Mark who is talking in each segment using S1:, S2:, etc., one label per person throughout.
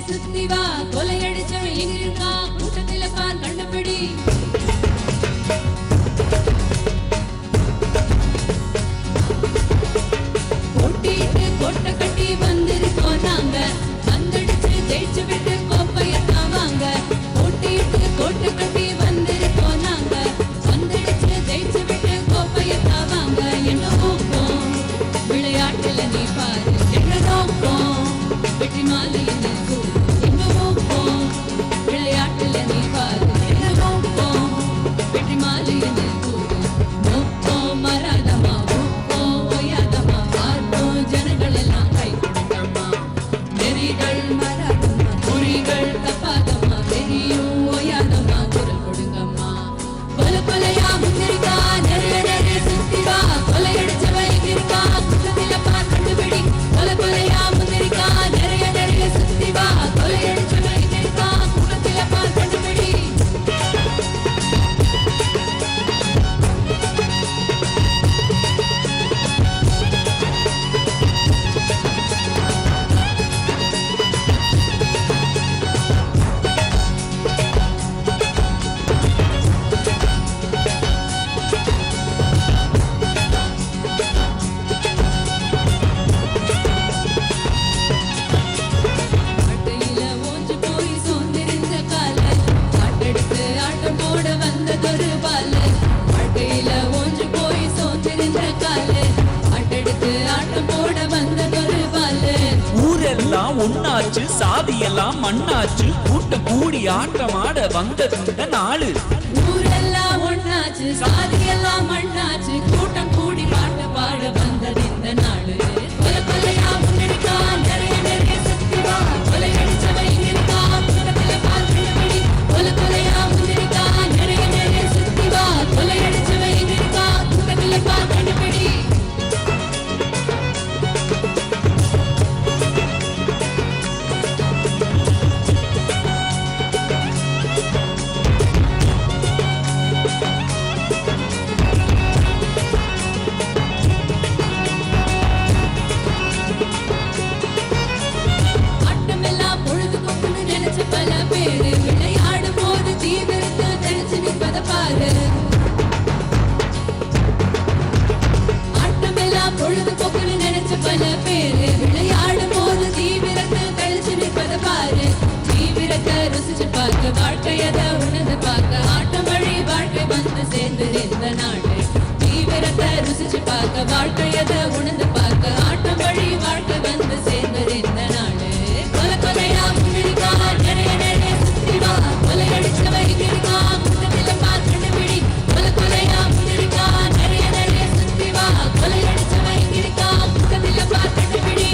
S1: சுத்தி வா கொலையடிச்சவன் எங்க இருக்கா கூட்டத்தில பார் கண்டுபிடி போட்டிட்டு கொட்ட கட்டி வந்திருக்கோம் நாங்க வந்தடிச்சு ஜெயிச்சு விட்டு கோப்பையத்தான் வாங்க போட்டிட்டு கொட்ட கட்டி வந்திருக்கோம் நாங்க வந்தடிச்சு ஜெயிச்சு விட்டு கோப்பையத்தான் வாங்க என்ன நோக்கம் விளையாட்டுல நீ பாரு என்ன நோக்கம் வெற்றி மாலையில் என்ன நோக்கம் விளையாட்டுல நீ பாரு என்ன நோக்கம் வெற்றி மாலையில் நோக்கம் மராதமா நோக்கம் ஒய்யாதமா பார்ப்போம் ஜனங்கள் எல்லாம் கை கொடுக்கமா நெறிகள் மராதமா குறிகள் தப்பாதமா வெறியும் ஒய்யாதமா குரல் கொடுங்கம்மா கொலை கொலையா முந்திரிக்கா நிறைய நிறைய சுத்தி வா கொலையடிச்சவன் எங்க இருக்கா குற்றத்தில பார் கண்டுபிடி கொலை கொலையா முந்திரிக்கா நிறைய நிறைய சுத்தி வா கொலையடிச்சவன் எங்க இருக்கா குற்றத்தில பார் கண்டுபிடி அட்டையில ஓஞ்சு போய் சோர்ந்திருந்த கால ஆட்டெடுத்து ஆட்டம் போட வந்ததொரு பால் அட்டையில ஓஞ்சு போய் சோர்ந்திருந்த கால ஆட்டெடுத்து ஆட்டம் போட வந்ததொரு பால்
S2: ஊரெல்லாம் ஒன்னாச்சு சாதியெல்லாம் மண்ணாச்சு கூட்டம் கூடி ஆட்டமாட வந்தது இந்த நாளு
S1: ஊரெல்லாம் ஒண்ணாச்சு சாதியெல்லாம் மண்ணாச்சு கூட்டம் கூடி பாட்டு பாட வந்தது இந்த நாடு கொலை கொலையா முன்னெடுக்கா நிறைய நிறைய சுத்தி வா கொலையடிச்சவன் இங்க இருக்கா கூட்டத்தில பார் கண்டுபிடி கொலை கொலையா முன்னெடுக்கா நிறைய நிறைய சுத்தி வா கொலையடிச்சவன் இங்க இருக்கா கூட்டத்தில பார் கண்டுபிடி ஆட்டமெல்லாம் பொழுதுபோக்குன்னு நினைச்ச பல பேரு விளையாடும் போது தீவிரத்து தெரிஞ்சு நிற்பத பாரு ஆட்டமெல்லாம் பொழுதுபோக்குன்னு நினைச்ச பல பேரு விளையாடும் போது தீவிரத்து தெளிச்சு நிற்பத பாரு தீவிரத்தை ருசிச்சு பார்க்க வாழ்க்கையத உணர்ந்து பார்க்க ஆட்டம் வழி வாழ்க்கை வந்து சேர்ந்து இந்த நாடு தீவிரத்தை ருசிச்சு பார்க்க வாழ்க்கையத உணர்ந்து பார்க்க ஆட்டம் வழி வாழ்க்கை வந்து சேர்ந்து இந்த நாடு கொலை கொலையா முன்னெடுக்கா நிறைய நிறைய சுத்தி வா கொலையடிச்சவன் இங்க இருக்கா கூட்டத்தில பார் கண்டுபிடி கொலை கொலையா முன்னெடுக்கா நிறைய நிறைய சுத்தி வா கொலையடிச்சவன் இங்க இருக்கா கூட்டத்தில பார் கண்டுபிடி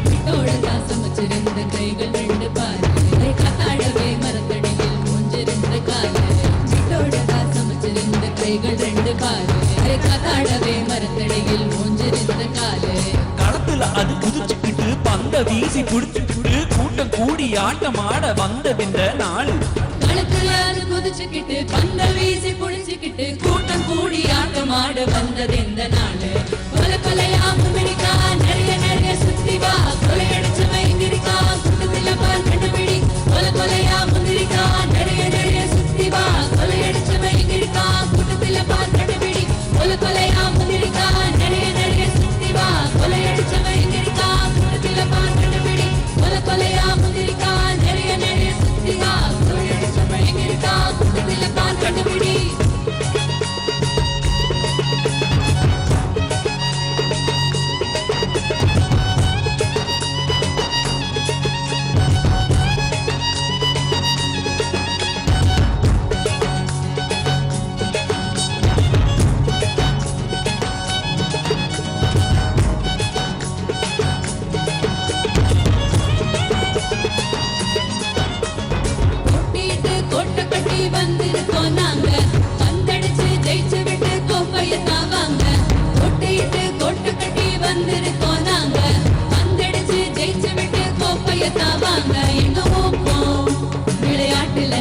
S1: வீட்டோடதான் சமைச்சிருந்த கைகள் ரெண்டு பாரு அதை காத்தாடவே மரத்தடியில் மூஞ்சிருந்த காலு வீட்டோடதான் சமைச்சிருந்த கைகள் ரெண்டு பாரு அதை காத்தாடவே மரத்தடியில் மூஞ்சிருந்த காலு
S2: களத்துல அது குதிச்சுக்கிட்டு பந்த வீசி புடிச்சுக்கிட்டு கூட்டம் கூடி ஆட்டமாட வந்தது இந்த நாளு
S1: களத்துல அது குதிச்சுக்கிட்டு பந்த வீசி புடிச்சுக்கிட்டு கூட்டம் கூடி ஆட்டமாட வந்தது இந்த நாடு கொலை கொலையா முன்னெடுக்கா நிறைய நிறைய சுத்தி வா கொலையடிச்சவன் இங்க இருக்கா கூட்டத்தில பார் கண்டுபிடி கொலை கொலையா முன்னெடுக்கா நிறைய நிறைய சுத்தி வா கொலையடிச்சவன் இங்க இருக்கா கூட்டத்தில பார் கண்டுபிடி கொலை கொலையா முன்னெடுக்கா நிறைய நிறைய சுத்தி வா கொலையடிச்சவன் இங்க இருக்கா கூட்டத்தில பார் கண்டுபிடி கொலை கொலையா முன்னெடுக்கா நிறைய நிறைய சுத்தி வா கொலையடிச்சவன் இங்க இருக்கா கூட்டத்தில பார் கண்டுபிடி கோப்பையத்தான் வாங்க எங்க ஊப்போம் விளையாட்டுல